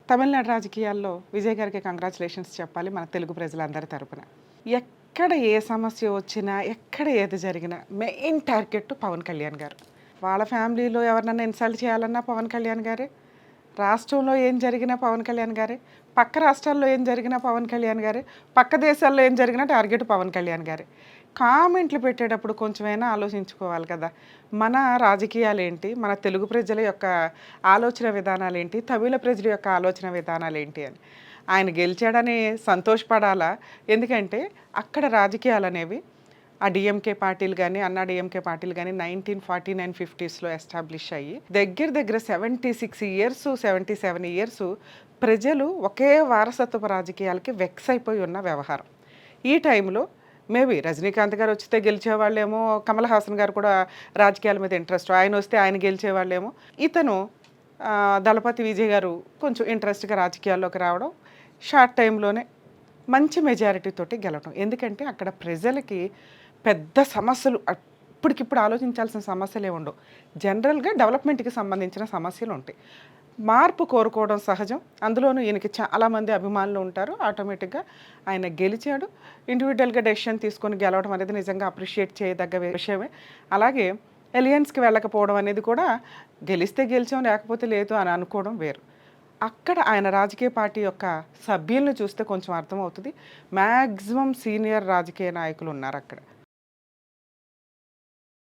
తమిళనాడు రాజకీయాల్లో విజయ్ గారికి కంగ్రాచులేషన్స్ చెప్పాలి మన తెలుగు ప్రజలందరి తరపున. ఎక్కడ ఏ సమస్య వచ్చినా, ఎక్కడ ఏది జరిగినా మెయిన్ టార్గెట్ పవన్ కళ్యాణ్ గారు. వాళ్ళ ఫ్యామిలీలో ఎవరినైనా ఇన్సల్ట్ చేయాలన్నా పవన్ కళ్యాణ్ గారే, రాష్ట్రంలో ఏం జరిగినా పవన్ కళ్యాణ్ గారే, పక్క రాష్ట్రాల్లో ఏం జరిగినా పవన్ కళ్యాణ్ గారే, పక్క దేశాల్లో ఏం జరిగినా టార్గెట్ పవన్ కళ్యాణ్ గారే. కామెంట్లు పెట్టేటప్పుడు కొంచెమైనా ఆలోచించుకోవాలి కదా! మన రాజకీయాలేంటి, మన తెలుగు ప్రజల యొక్క ఆలోచన విధానాలేంటి, తమిళ ప్రజల యొక్క ఆలోచన విధానాలేంటి అని. ఆయన గెలిచాడని సంతోషపడాలా? ఎందుకంటే అక్కడ రాజకీయాలనేవి ఆ డీఎంకే పార్టీలు గానీ, అన్నా డీఎంకే పార్టీలు గానీ 1949, 50స్‌లో ఎస్టాబ్లిష్ అయ్యి దగ్గర దగ్గర 76 ఇయర్స్, 77 ఇయర్స్ ప్రజలు ఒకే వారసత్వపు రాజకీయాలకి వెక్స్ అయిపోయి ఉన్న వ్యవహారం. ఈ టైంలో మేబీ రజనీకాంత్ గారు వచ్చితే గెలిచేవాళ్ళేమో, కమల్ హాసన్ గారు కూడా రాజకీయాల మీద ఇంట్రెస్ట్, ఆయన వస్తే ఆయన గెలిచేవాళ్ళేమో. ఇతను దళపతి విజయ్ గారు కొంచెం ఇంట్రెస్ట్‌గా రాజకీయాల్లోకి రావడం, షార్ట్ టైంలోనే మంచి మెజారిటీ తోటి గెలవడం. ఎందుకంటే అక్కడ ప్రజలకి పెద్ద సమస్యలు ఇప్పటికిప్పుడు ఆలోచించాల్సిన సమస్యలే ఉండవు. జనరల్‌గా డెవలప్‌మెంట్‌కి సంబంధించిన సమస్యలు ఉంటాయి. మార్పు కోరుకోవడం సహజం. అందులోనూ ఈయనకి చాలామంది అభిమానులు ఉంటారు. ఆటోమేటిక్‌గా ఆయన గెలిచాడు. ఇండివిడ్యువల్‌గా డెసిషన్ తీసుకొని గెలవడం అనేది నిజంగా అప్రిషియేట్ చేయదగ్గ విషయమే. అలాగే ఎలియన్స్‌కి వెళ్ళకపోవడం అనేది కూడా గెలిస్తే గెలిచాం, లేకపోతే లేదు అని అనుకోవడం వేరు. అక్కడ ఆయన రాజకీయ పార్టీ యొక్క సభ్యులను చూస్తే కొంచెం అర్థమవుతుంది. మ్యాక్సిమం సీనియర్ రాజకీయ నాయకులు ఉన్నారక్కడ.